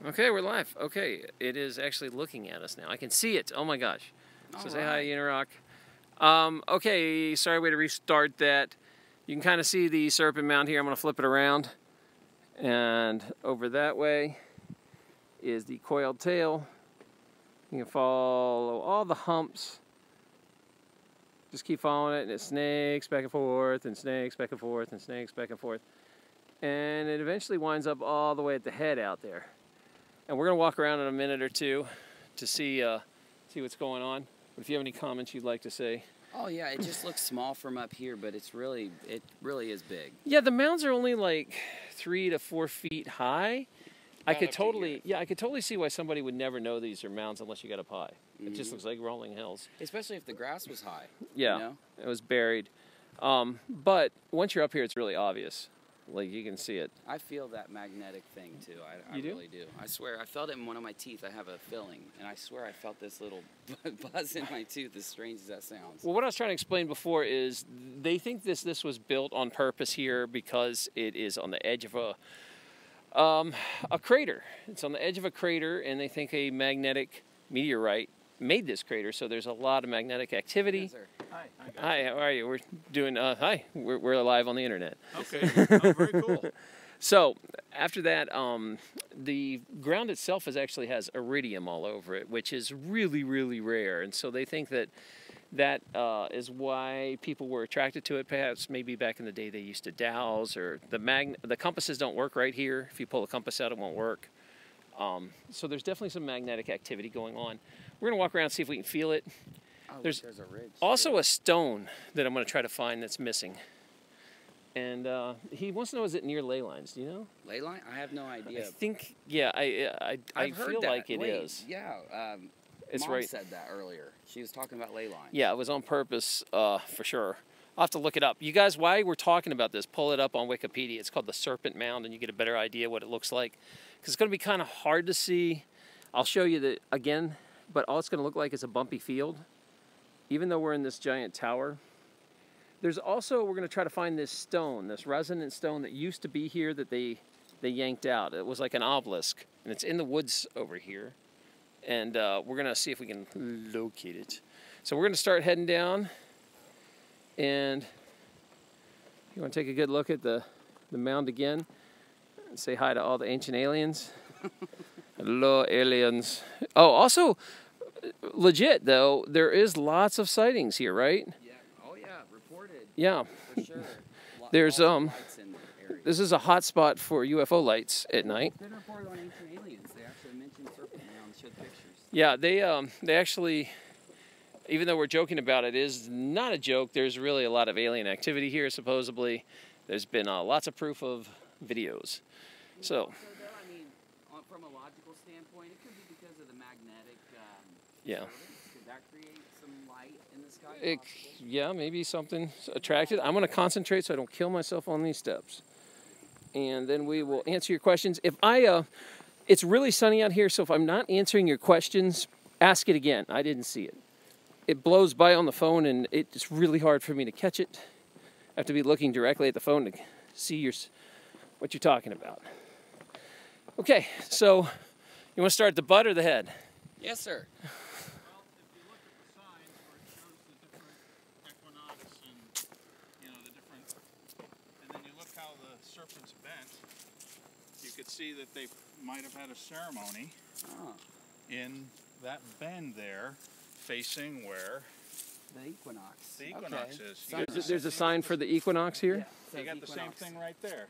Okay, we're live. Okay, it is actually looking at us now. I can see it. Oh my gosh. So say hi, Unirock. Okay, sorry, way to restart that. You can kind of see the Serpent Mound here. I'm going to flip it around. And over that way is the coiled tail. You can follow all the humps. Just keep following it, and it snakes back and forth, and snakes back and forth, and snakes back and forth. And it eventually winds up all the way at the head out there. And we're going to walk around in a minute or two to see what's going on. But if you have any comments you'd like to say. Oh yeah, it just looks small from up here, but it really is big. Yeah, the mounds are only like 3 to 4 feet high. I could totally see why somebody would never know these are mounds unless you got up high. It just looks like rolling hills. Especially if the grass was high. Yeah, you know? It was buried. But once you're up here, it's really obvious. Like, you can see it. I feel that magnetic thing, too. I really do. I swear, I felt it in one of my teeth. I have a filling, and I swear I felt this little buzz in my tooth, as strange as that sounds. Well, what I was trying to explain before is they think this was built on purpose here because it is on the edge of a crater. It's on the edge of a crater, and they think a magnetic meteorite made this crater, so there's a lot of magnetic activity. Yes, sir. Hi, how are you? We're doing, hi, we're live on the internet. Okay, oh, very cool. So, after that, the ground itself actually has iridium all over it, which is really, really rare, and so they think that is why people were attracted to it. Perhaps maybe back in the day they used to dowse, or the compasses don't work right here. If you pull a compass out, it won't work. So there's definitely some magnetic activity going on. We're going to walk around and see if we can feel it. Oh, there's a ridge. Also a stone that I'm going to try to find that's missing. And he wants to know, is it near ley lines? Do you know? Ley line? I have no idea. I think, yeah, I feel like it is. Yeah, it's Mom right. said that earlier. She was talking about ley lines. Yeah, it was on purpose for sure. I'll have to look it up. You guys, while we're talking about this, pull it up on Wikipedia. It's called the Serpent Mound, and you get a better idea what it looks like. Because it's going to be kind of hard to see. I'll show you that again, but all it's going to look like is a bumpy field, even though we're in this giant tower. There's also, we're going to try to find this stone, this resonant stone that used to be here that they yanked out. It was like an obelisk, and it's in the woods over here. And we're going to see if we can locate it. So we're going to start heading down. And you want to take a good look at the mound again and say hi to all the ancient aliens. Hello, aliens. Oh, also, legit, though, there is lots of sightings here, right? Yeah. Oh, yeah. Reported. Yeah. For sure. There's, this is a hot spot for UFO lights at night. It's been reported on ancient aliens. They actually mentioned Serpent Mound, showed pictures. Yeah, they actually, even though we're joking about it, is not a joke. There's really a lot of alien activity here, supposedly. There's been lots of proof of videos. So, I mean, from a logical standpoint, it could be because of the magnetic yeah. Could that create some light in the sky? Yeah, maybe something attracted. I'm going to concentrate so I don't kill myself on these steps. And then we will answer your questions. If it's really sunny out here, so if I'm not answering your questions, ask it again. I didn't see it. It blows by on the phone, and it's really hard for me to catch it. I have to be looking directly at the phone to see what you're talking about. Okay, so you want to start at the butt or the head? Yes, sir. Well, if you look at the signs where it shows the different equinox and, the different, and then you look how the serpent's bent, you could see that they might have had a ceremony in that bend there, facing where the equinox. the equinox is. There's a sign for the equinox here? Yeah, You got the same thing right there.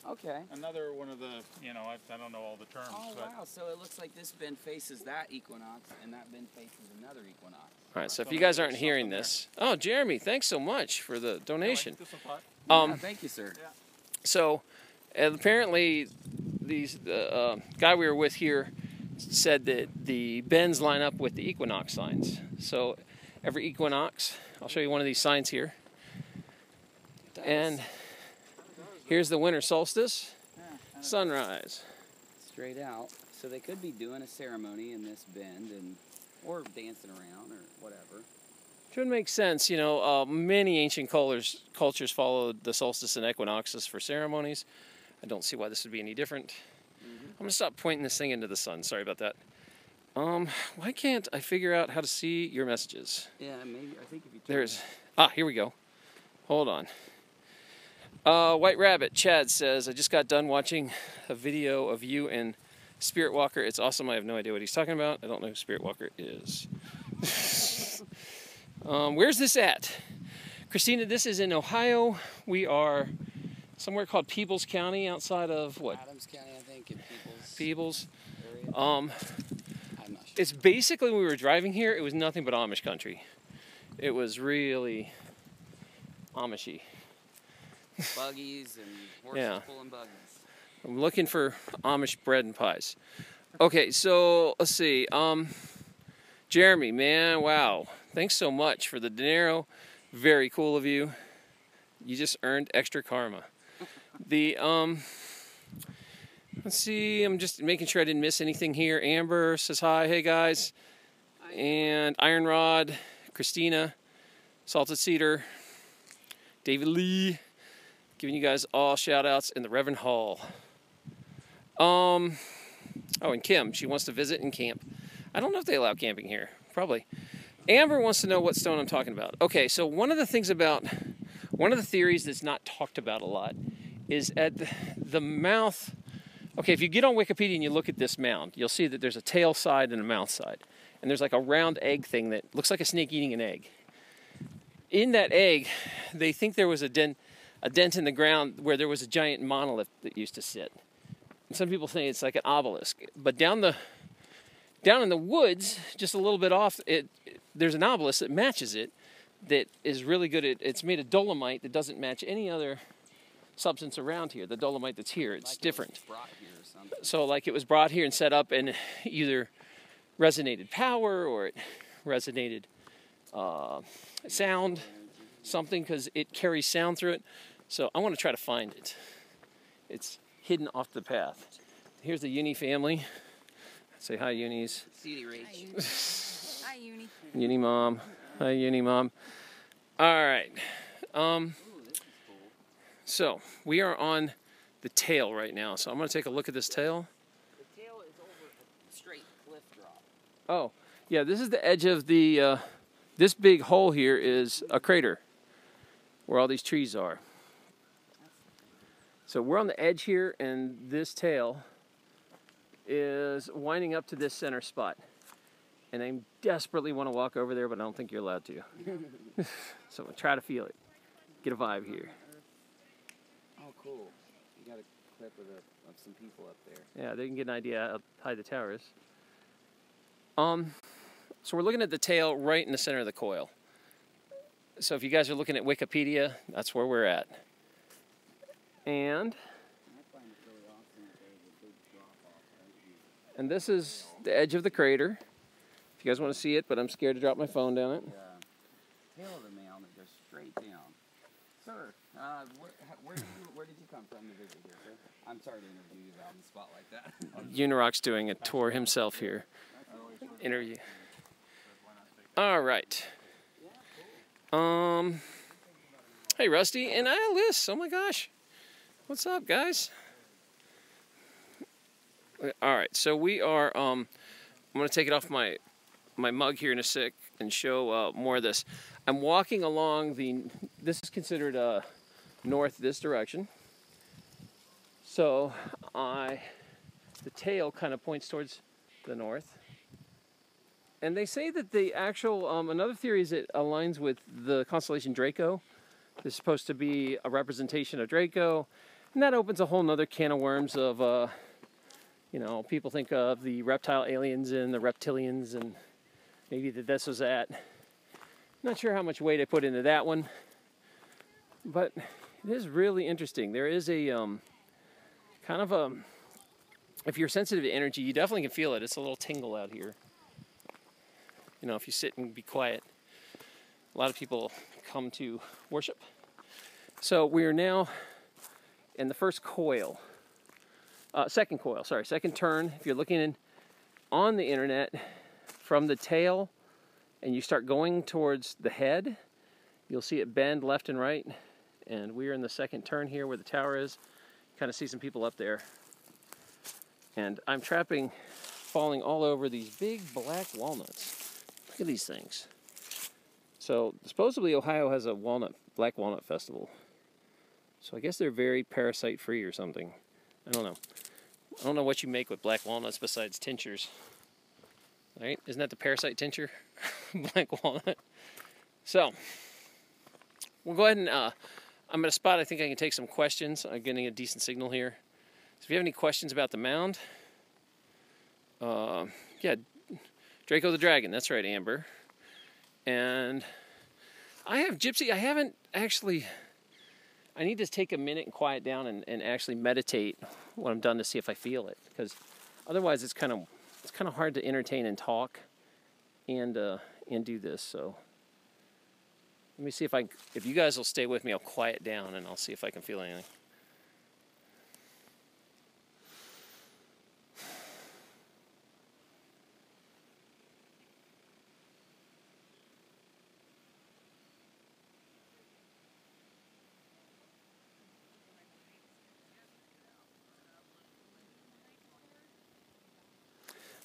Okay. Another one of the, I don't know all the terms. Oh, but wow. So it looks like this bend faces that equinox, and that bend faces another equinox. All right, so if you guys aren't hearing this... Oh, Jeremy, thanks so much for the donation. Yeah, thank you, sir. Yeah. So, apparently, the guy we were with here said that the bends line up with the equinox signs. So, every equinox, I'll show you one of these signs here. And here's the winter solstice, sunrise. Straight out. So they could be doing a ceremony in this bend, or dancing around, or whatever. Should make sense. Many ancient cultures followed the solstice and equinoxes for ceremonies. I don't see why this would be any different. I'm gonna stop pointing this thing into the sun. Sorry about that. Why can't I figure out how to see your messages? Yeah, maybe. I think if you. There's. Here we go. Hold on. White Rabbit, Chad says, I just got done watching a video of you and Spirit Walker. It's awesome. I have no idea what he's talking about. I don't know who Spirit Walker is. Where's this at? Christina, this is in Ohio. We are somewhere called Peebles County, outside of what? Adams County, I think, in Peebles. area. I'm not sure. It's basically, when we were driving here, it was nothing but Amish country. It was really Amishy. Buggies and horses pulling buggies. I'm looking for Amish bread and pies. Okay, so let's see. Jeremy, man, wow. Thanks so much for the dinero. Very cool of you. You just earned extra karma. Let's see, I'm just making sure I didn't miss anything here. Amber says hi. Hey, guys. And Iron Rod, Christina, Salted Cedar, David Lee. Giving you guys all shout-outs in the Reverend Hall. Oh, and Kim, she wants to visit and camp. I don't know if they allow camping here. Probably. Amber wants to know what stone I'm talking about. Okay, so one of the theories that's not talked about a lot is at the mouth. Okay, if you get on Wikipedia and you look at this mound, you'll see that there's a tail side and a mouth side. And there's like a round egg thing that looks like a snake eating an egg. In that egg, they think there was a dent in the ground where there was a giant monolith that used to sit. And some people say it's like an obelisk. But down in the woods, just a little bit off, there's an obelisk that matches it, that is really good at. It's made of dolomite that doesn't match any other substance around here. The dolomite that's here, it's like different. It was brought here or something. So like it was brought here and set up and either resonated power or it resonated sound, something, because it carries sound through it. So I want to try to find it. It's hidden off the path. Here's the Uni family. Say hi, Unis. CD Rach. Hi, Uni. Uni mom. Hi, Uni mom. All right. So we are on the tail right now. So I'm going to take a look at this tail. The tail is over a straight cliff drop. Oh, yeah. This is the edge of the. This big hole here is a crater, where all these trees are. So we're on the edge here, and this tail is winding up to this center spot. And I desperately want to walk over there, but I don't think you're allowed to. So we'll try to feel it. Get a vibe here. Oh, cool. You got a clip of some people up there. Yeah, they can get an idea how high the tower is. So we're looking at the tail right in the center of the coil. So if you guys are looking at Wikipedia, that's where we're at. And this is the edge of the crater. If you guys want to see it, but I'm scared to drop my phone down it. Tail of the mound that goes straight down. Sir, where did you come from to visit here, sir? I'm sorry to interview you on the spot like that. Unirock's doing a tour himself here. Interview. All right. Hey, Rusty and Alice. Oh my gosh. What's up, guys? All right, so we are, I'm going to take it off my mug here in a sec and show more of this. I'm walking along this is considered north this direction. So the tail kind of points towards the north. And they say that the actual, another theory is it aligns with the constellation Draco. This is supposed to be a representation of Draco. And that opens a whole nother can of worms of, you know, people think of the reptile aliens and the reptilians, and maybe that this was that. Not sure how much weight I put into that one, but it is really interesting. There is a kind of a, if you're sensitive to energy, you definitely can feel it. It's a little tingle out here. You know, if you sit and be quiet. A lot of people come to worship. So we are now in the first coil. Second coil, sorry, second turn. If you're looking on the internet from the tail and you start going towards the head, you'll see it bend left and right. And we're in the second turn here where the tower is. Kind of see some people up there. And I'm trapping falling all over these big black walnuts. Look at these things. So supposedly Ohio has a black walnut festival. So I guess they're very parasite free or something. I don't know. I don't know what you make with black walnuts besides tinctures. Right? Isn't that the parasite tincture? Black walnut. So we'll go ahead and I'm at a spot I think I can take some questions. I'm getting a decent signal here. So if you have any questions about the mound, yeah, Draco the Dragon, that's right, Amber. And I have Gypsy, I haven't actually, I need to take a minute and quiet down and actually meditate when I'm done to see if I feel it. Because otherwise it's kind of hard to entertain and talk and do this. So let me see if you guys will stay with me, I'll quiet down and I'll see if I can feel anything.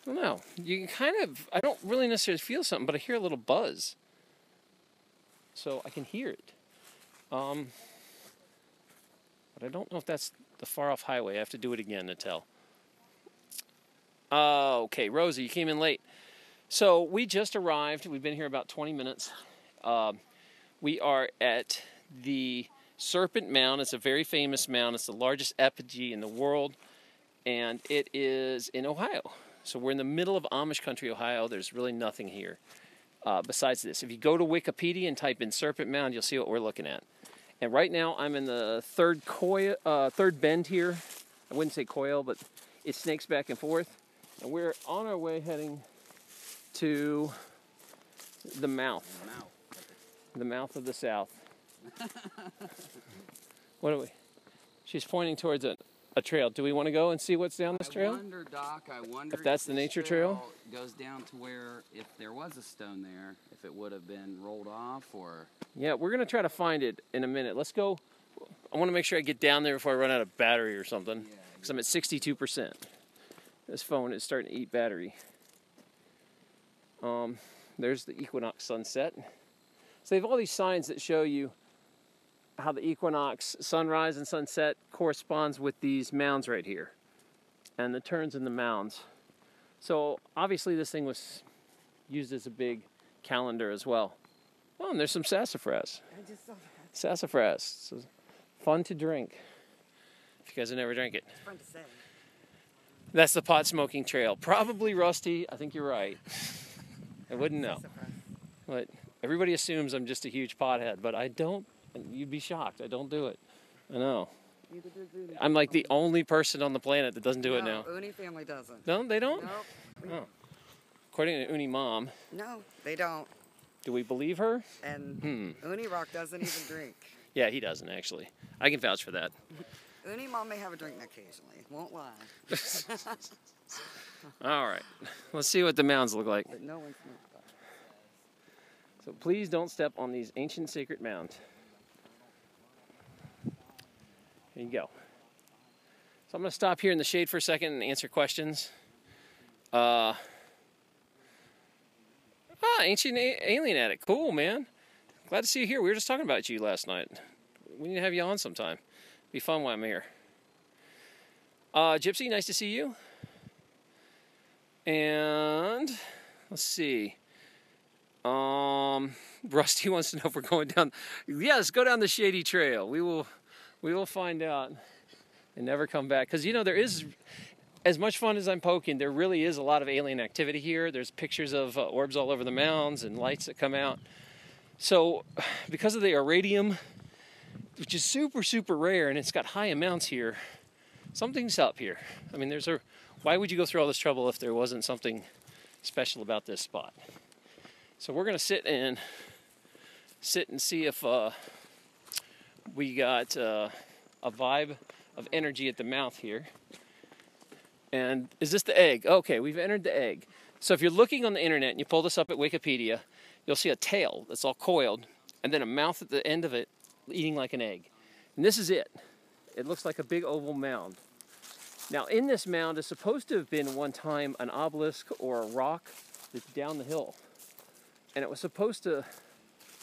I don't know. You can kind of, I don't really necessarily feel something, but I hear a little buzz. So I can hear it. But I don't know if that's the far off highway. I have to do it again to tell. Okay, Rosie, you came in late. So we just arrived. We've been here about 20 minutes. We are at the Serpent Mound. It's a very famous mound. It's the largest effigy in the world. And it is in Ohio. So we're in the middle of Amish country, Ohio. There's really nothing here besides this. If you go to Wikipedia and type in Serpent Mound, you'll see what we're looking at. And right now I'm in the third bend here. I wouldn't say coil, but it snakes back and forth. And we're on our way heading to the mouth. The mouth of the South. What are we? She's pointing towards a trail. Do we want to go and see what's down this trail? I wonder, Doc, if that's the nature trail goes down to where, if there was a stone there, if it would have been rolled off or... Yeah, we're going to try to find it in a minute. Let's go. I want to make sure I get down there before I run out of battery or something. Because I'm at 62%. This phone is starting to eat battery. There's the Equinox Sunset. So they have all these signs that show you how the equinox sunrise and sunset corresponds with these mounds right here and the turns in the mounds. So obviously this thing was used as a big calendar as well. Oh, and there's some sassafras. I just saw that. Sassafras. So fun to drink. If you guys have never drank it. It's fun to say. That's the pot smoking trail. Probably rusty. I think you're right. I wouldn't know. Sassafras. But everybody assumes I'm just a huge pothead, but I don't. You'd be shocked. I don't do it. I know. I'm like the only person on the planet that doesn't do it now. No, Uni family doesn't. No, they don't? Nope. Oh. According to Uni mom. No, they don't. Do we believe her? And Uni Rock doesn't even drink. Yeah, he doesn't actually. I can vouch for that. Uni mom may have a drink occasionally. Won't lie. All right. Let's see what the mounds look like. But no one's moved by. So please don't step on these ancient sacred mounds. There you go. So I'm going to stop here in the shade for a second and answer questions. Ancient alien addict. Cool, man. Glad to see you here. We were just talking about you last night. We need to have you on sometime. Be fun while I'm here. Gypsy, nice to see you. And let's see. Rusty wants to know if we're going down. Yes, go down the Shady Trail. We will find out and never come back. Because, you know, there is, as much fun as I'm poking, there really is a lot of alien activity here. There's pictures of orbs all over the mounds and lights that come out. So, because of the iridium, which is super, super rare, and it's got high amounts here, something's up here. I mean, why would you go through all this trouble if there wasn't something special about this spot? So we're going to sit and see if we got a vibe of energy at the mouth here. And is this the egg? Okay, we've entered the egg. So if you're looking on the internet and you pull this up at Wikipedia, you'll see a tail that's all coiled and then a mouth at the end of it eating like an egg. And this is it. It looks like a big oval mound. Now, in this mound is supposed to have been one time an obelisk or a rock that's down the hill. And it was supposed to,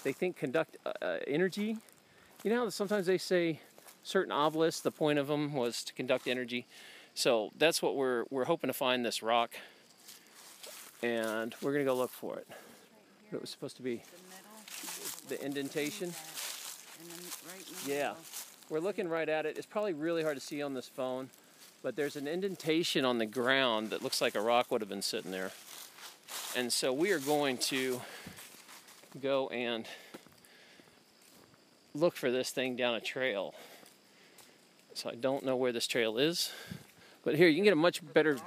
they think, conduct energy. You know how sometimes they say certain obelisks, the point of them was to conduct energy. So that's what we're hoping to find, this rock. And we're going to go look for it. It was supposed to be the indentation. Yeah, we're looking right at it. It's probably really hard to see on this phone, but there's an indentation on the ground that looks like a rock would have been sitting there. And so we are going to go and look for this thing down a trail. So I don't know where this trail is, but here you can get a much better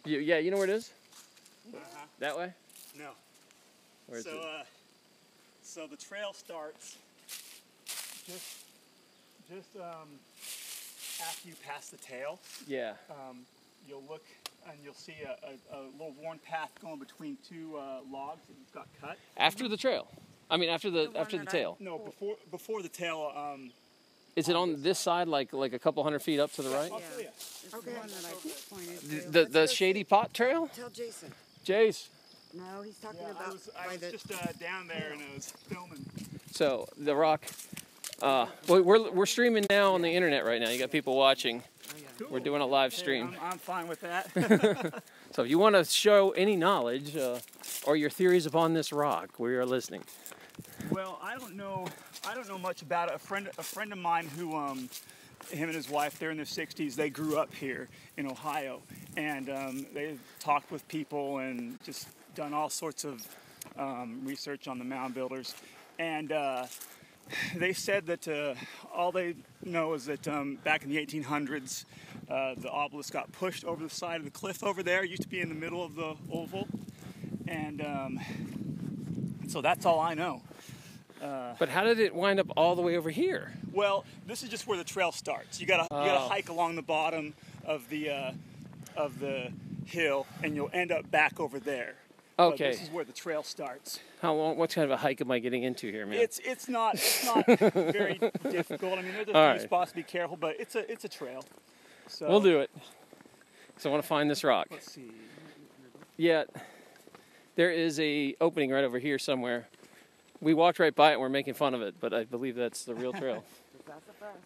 view. Yeah, you know where it is? That way? No. Where is it? So the trail starts just after you pass the tail. Yeah. You'll look and you'll see a little worn path going between two logs that you've got cut. After the trail. I mean, after the tail. No, before the tail. Is it on this side, like a couple hundred feet up to the right? I'll tell you. It's the one that I pointed to. The Shady Pot Trail? Tell Jason. Jace. No, he's talking Yeah, about. I was just down there and I was filming. So the rock. We're streaming now on the internet right now. You got people watching. Cool. We're doing a live stream. Hey, I'm fine with that. So if you want to show any knowledge or your theories upon this rock, we are listening. Well, I don't know much about it. A friend of mine who, him and his wife, they're in their 60s. They grew up here in Ohio, and they talked with people and just done all sorts of research on the mound builders. And they said that all they know is that back in the 1800s, the obelisk got pushed over the side of the cliff over there. It used to be in the middle of the oval, and so that's all I know. But how did it wind up all the way over here? Well, this is just where the trail starts. You gotta hike along the bottom of the hill, and you'll end up back over there. Okay. But this is where the trail starts. How long? What kind of a hike am I getting into here, man? It's not very difficult. I mean, there's a few spots to be careful, but it's a trail. So We'll do it. So I want to find this rock. let's see. Yeah, there is a opening right over here somewhere. We walked right by it and we're making fun of it, but I believe that's the real trail.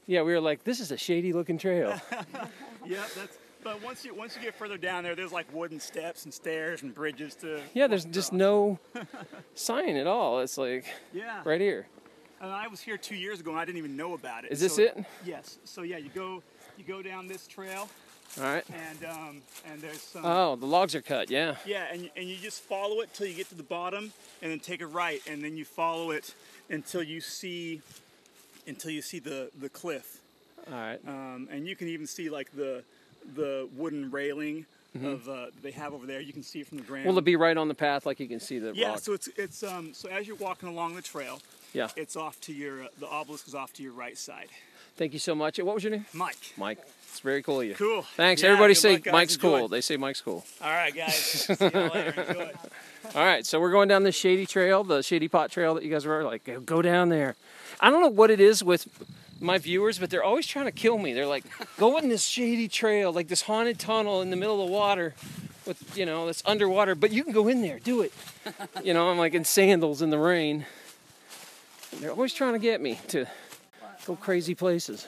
Yeah, we were like, this is a shady looking trail. Yeah, but once you get further down there, there's like wooden steps and stairs and bridges to. Yeah, there's just no sign at all. It's like right here. And I was here 2 years ago and I didn't even know about it. Is this it? Yes. So yeah, you go down this trail. All right. And there's some. Oh, the logs are cut. Yeah. Yeah, and you just follow it till you get to the bottom, and then take a right, and then you follow it until you see the cliff. All right. And you can even see like the wooden railing of they have over there. You can see it from the ground. Will it be right on the path, like you can see the rock? Yeah. So it's so as you're walking along the trail. Yeah. It's off to your the obelisk is off to your right side. Thank you so much. What was your name? Mike. Mike. It's very cool of you. Cool. Thanks. Yeah, Everybody good say luck, guys. Mike's Enjoy. cool. They say Mike's cool. All right, guys. See you later. Enjoy. All right, so we're going down this Shady Trail, the Shady Pot Trail that you guys were like, go down there. I don't know what it is with my viewers, but they're always trying to kill me. They're like, go in this Shady Trail, like this haunted tunnel in the middle of the water with, that's underwater, but you can go in there, do it. I'm like in sandals in the rain. And they're always trying to get me to go crazy places.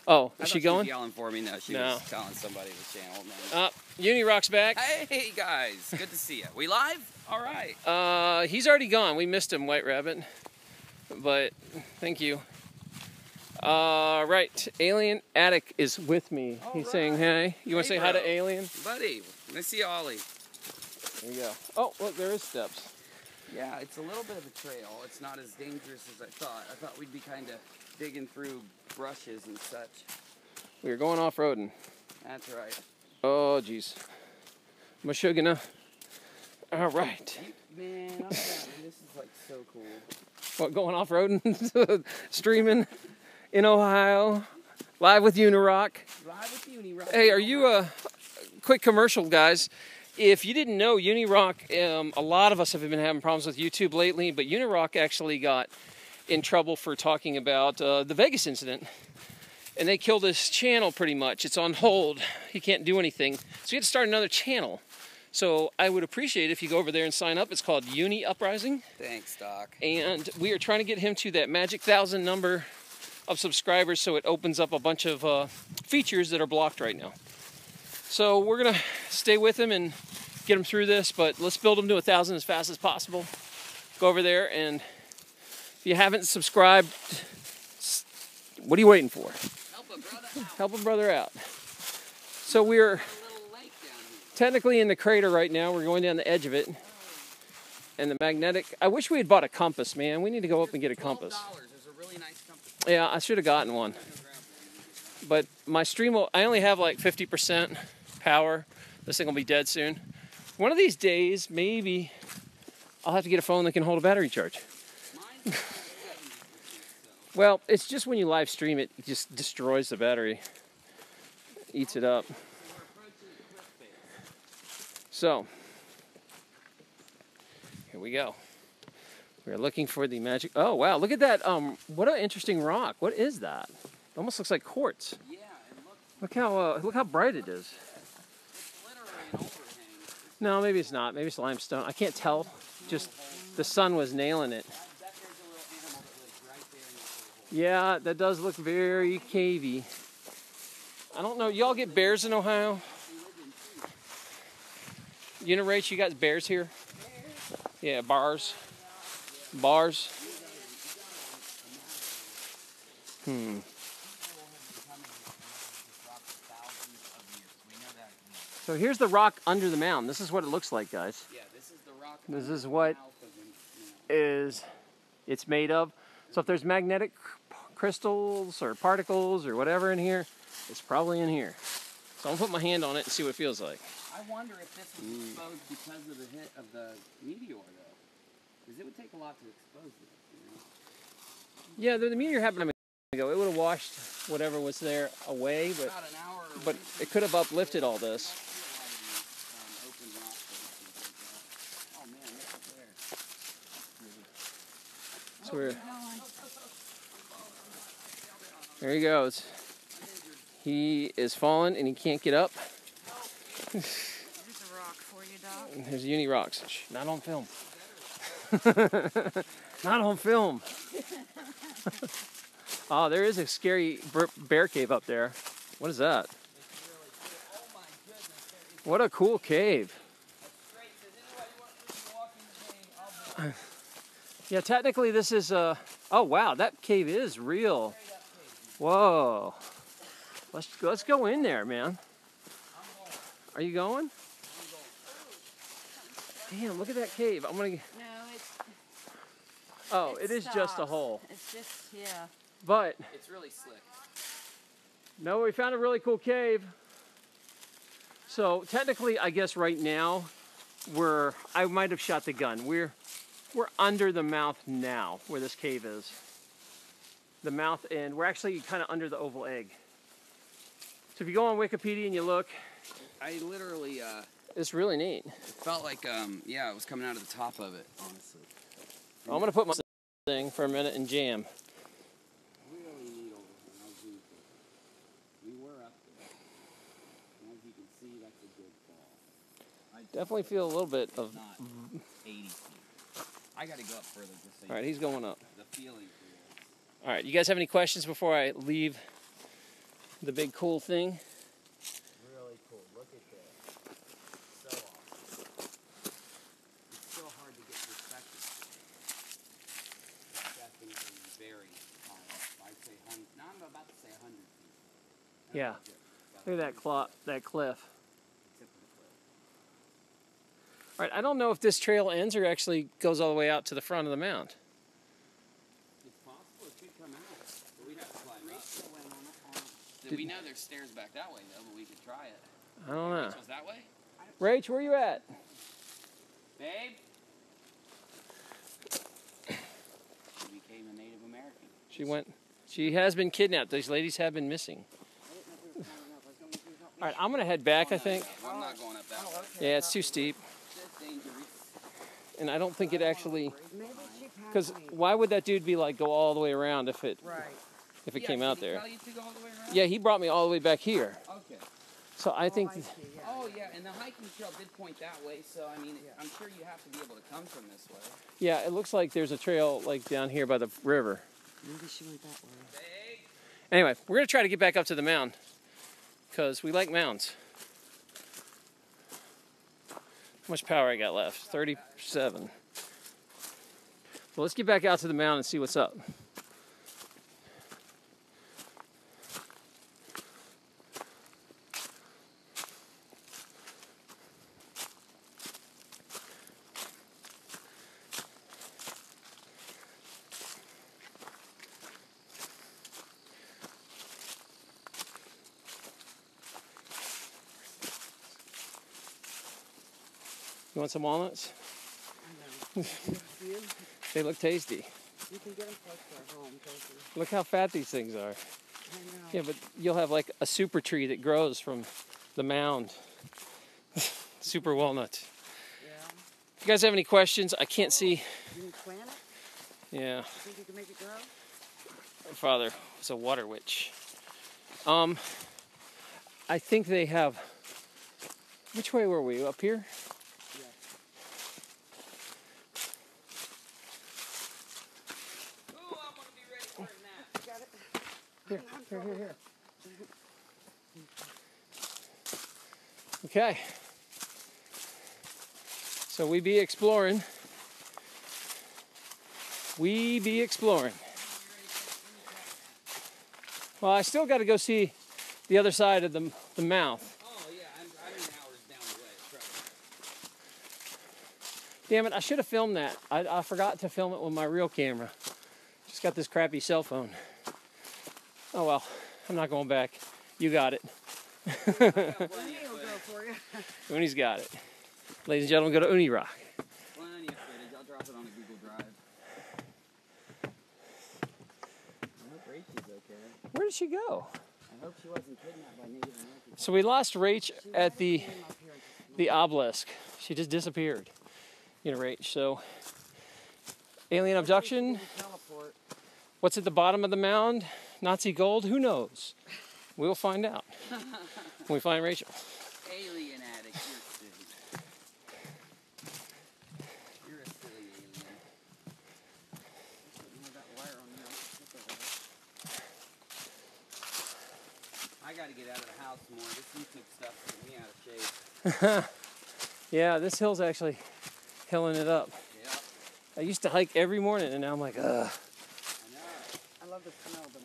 Oh, is she going? She was yelling for me. No, she was telling somebody the channel. Unirock's back. Hey guys, good to see you. We live? All right. He's already gone. We missed him, White Rabbit. But thank you. Right, Alien Attic is with me. He's saying hey. You want to say hi to Alien? Buddy, nice to see you, Ollie. There you go. Oh, look, there is steps. Yeah, it's a little bit of a trail. It's not as dangerous as I thought. I thought we'd be kind of digging through brushes and such. We are going off-roading. That's right. Oh, jeez. Mashugana. All right. Man, I'm down. This is like so cool. What, going off-roading? Streaming in Ohio? Live with Unirock? Live with Unirock. Hey, are you a quick commercial, guys? If you didn't know, Unirock, a lot of us have been having problems with YouTube lately, but Unirock actually got in trouble for talking about the Vegas incident. And they killed his channel pretty much. It's on hold. He can't do anything. So he had to start another channel. So I would appreciate if you go over there and sign up. It's called Uni Uprising. Thanks, Doc. And we are trying to get him to that magic 1,000 number of subscribers so it opens up a bunch of features that are blocked right now. So we're going to stay with him and get him through this, but let's build him to 1,000 as fast as possible. Go over there, and if you haven't subscribed, what are you waiting for? Help a brother out. Help a brother out. So we're A little lake down here. technically in the crater right now. We're going down the edge of it. And the magnetic, I wish we had bought a compass, man. We need to go up and get a compass. $12. There's a really nice compass. Yeah, I should have gotten one. But my stream will, I only have like 50% power. This thing will be dead soon. One of these days, maybe I'll have to get a phone that can hold a battery charge. Mine's 70%, Well, it's just when you live stream it, it just destroys the battery. Eats it up. so we're approaching the cliff face. So, here we go. We're looking for the magic. Oh, wow, look at that. What an interesting rock. What is that? It almost looks like quartz. Yeah, and Look how bright it is. it's literally an overhang. No, maybe it's not. Maybe it's limestone. I can't tell. Just the sun was nailing it. I bet there's a little animal that lives right there in this little hole. Yeah, that does look very cavey. I don't know. Y'all get bears in Ohio? Rach, you got bears here? Yeah, bars. Bars. So here's the rock under the mound. This is what it looks like, guys. Yeah, this is the rock. This under is the what mouth of the, it's made of. So if there's magnetic crystals or particles or whatever in here, it's probably in here. So I'm gonna put my hand on it and see what it feels like. I wonder if this was exposed because of the hit of the meteor, though. Because it would take a lot to expose this, you know? Yeah, the meteor happened a minute ago. It would have washed whatever was there away, but About an hour. but it could have uplifted all this. Open rock faces like that. Oh man, look up there. So we're, there he goes. He is falling and he can't get up. There's a rock for you, Doc. And there's Uni rocks. Shh, not on film. Not on film. Oh, there is a scary bear cave up there. What is that? Oh my goodness, there is What a cool cave. straight. Does anybody want to walk in the cave? I'll do it. Yeah, technically this is oh wow, that cave is real. Whoa. Let's go in there, man. Are you going? Damn, look at that cave. I'm gonna. No, it's. Oh, it is just a stops. hole. It's just, yeah. But It's really slick. no, we found a really cool cave. So technically, I guess right now, I might have shot the gun. We're under the mouth now, where this cave is. The mouth, and we're actually kind of under the oval egg. So if you go on Wikipedia and you look, I literally, it's really neat. it felt like, yeah, it was coming out of the top of it, honestly. I'm gonna put my thing for a minute and jam. Really neat overhang. I'll zoom for you. We were up there. And as you can see, that's a good fall. Definitely feel a little bit of. Not 80 feet. I got to go up further just so All right, he's going up. the feeling for this. All right, you guys have any questions before I leave the big cool thing? Really cool. Look at this. So awesome. It's so hard to get perspective. It's definitely very high up. I'd say I'm about to say 100 feet. Yeah. Look at that cliff. Tip of the cliff. All right, I don't know if this trail ends or actually goes all the way out to the front of the mound. It's possible it could come out. But we'd have to climb up. We know there's stairs back that way, though, but we could try it. I don't know. Was that way? Rach, where you at? Babe? She became a Native American. She has been kidnapped. These ladies have been missing. All right, I'm going to head back, I think. I'm not going up that way. Yeah, it's too steep. It's dangerous. And I don't think it actually, Maybe she passed because me. why would that dude be like, go all the way around if it, Right. if it came out there. Did he tell you to go all the way around? Yeah, he brought me all the way back here. Okay. So I think. Oh yeah, and the hiking trail did point that way, so I mean, I'm sure you have to be able to come from this way. Yeah, it looks like there's a trail like down here by the river. Maybe she went that way. Anyway, we're gonna try to get back up to the mound because we like mounds. How much power I got left? 37. Well, let's get back out to the mound and see what's up. You want some walnuts? I know. They look tasty. You can get them close to our home, can't you? Look how fat these things are. I know. Yeah, but you'll have like a super tree that grows from the mound. Super walnut. Yeah. If you guys have any questions, I can't see. You can plant it? Yeah, You think you can make it grow? my father was a water witch. I think they have. Which way were we? Up here? Yeah. Ooh, I'm gonna be ready for a nap. Got it? Here. Okay. So we be exploring. Well, I still got to go see the other side of the mouth. Oh yeah, I'm an hour's down the way. Trust me. Damn it, I should have filmed that. I forgot to film it with my real camera. Just got this crappy cell phone. Oh well, I'm not going back. You got it. Uni will go for you. Uni's got it. Ladies and gentlemen, go to Uni Rock. Plenty of footage. I'll drop it on a Google Drive. I hope Rachel's okay. Where did she go? I hope she wasn't kidnapped by Native Americans. So we lost Rach at the obelisk. She just disappeared. You know, Rach. So alien abduction. Teleport. What's at the bottom of the mound? Nazi gold? Who knows? We'll find out when we find Rachel. Alien addict, you're silly. You're a silly alien. That wire on I gotta get out of the house more. This YouTube stuff's getting me out of shape. Yeah, this hill's actually hilling it up. Yep. I used to hike every morning, and now I'm like, ugh. I know. I love the smell of the leaves.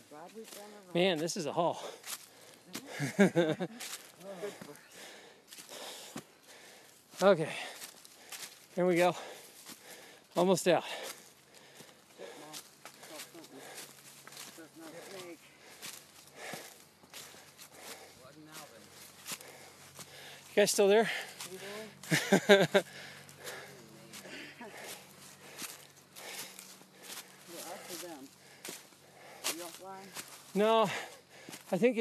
Glad we've done it right. Man, this is a haul. Okay, here we go. Almost out. You guys still there? No, I think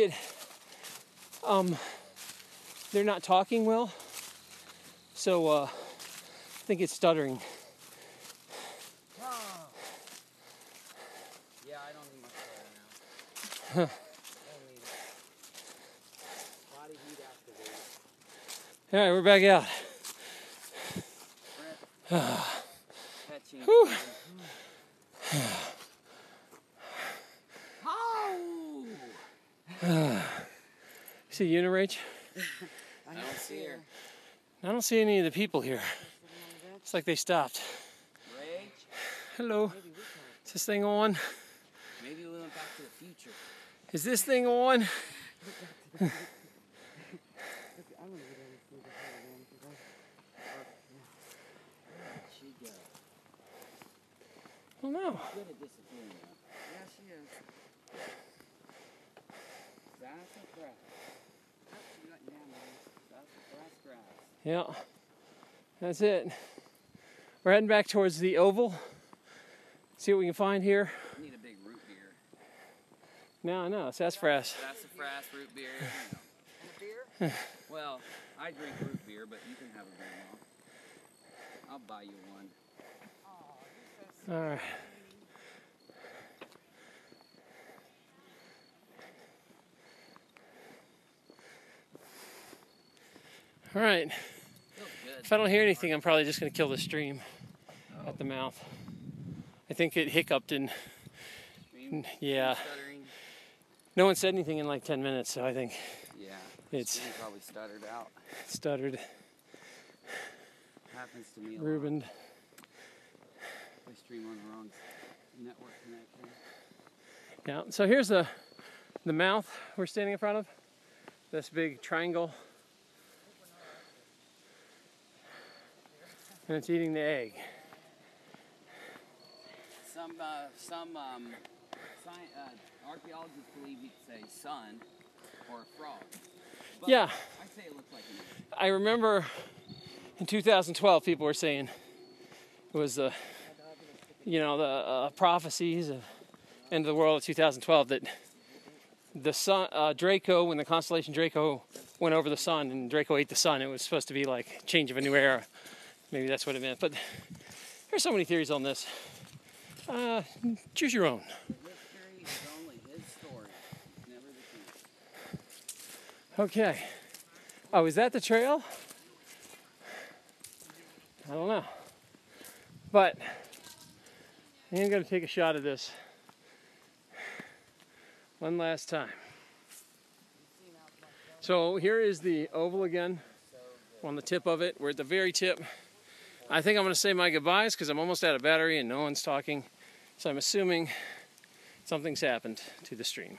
they're not talking well, so I think it's stuttering. Oh. Yeah, I don't need much water now. Don't need it. Body heat activated. All right, we're back out. Catching. Whew. See Unirage? I don't see her. I don't see any of the people here. It's like they stopped. Rage? Hello. Is this thing on? Maybe we went back to the future. Is this thing on? don't know. Good at disappearing though. Yeah, she is. Sassafras. Oh, she went down there. Sassafras grass. Yeah, that's it. We're heading back towards the oval. See what we can find here. I need a big root beer. No, sassafras. Sassafras root beer. You know. And a beer? Well, I drink root beer, but you can have a beer now. I'll buy you one. Oh, you're so All right. All right. Feels good. If I don't hear anything, I'm probably just going to kill the stream at the mouth. I think it hiccuped and Stream? yeah. Stuttering? No one said anything in like 10 minutes, so I think Yeah. It's- Stream probably stuttered out. stuttered, Happens to me a lot. Rubened. I stream on the wrong network connection. Yeah, so here's the mouth we're standing in front of. This big triangle. And it's eating the egg. Some archaeologists believe you could say sun or a frog. But Yeah. I'd say it looks like an egg. I remember in 2012 people were saying it was the prophecies of end of the world of 2012 that the sun, Draco, when the constellation Draco went over the sun and Draco ate the sun, it was supposed to be like change of a new era. Maybe that's what it meant. But there's so many theories on this. Choose your own. History is only his story. It's never the truth. Okay. Oh, is that the trail? I don't know. But I am going to take a shot of this one last time. So here is the oval again. On the tip of it. We're at the very tip. I think I'm going to say my goodbyes because I'm almost out of battery and no one's talking. So I'm assuming something's happened to the stream.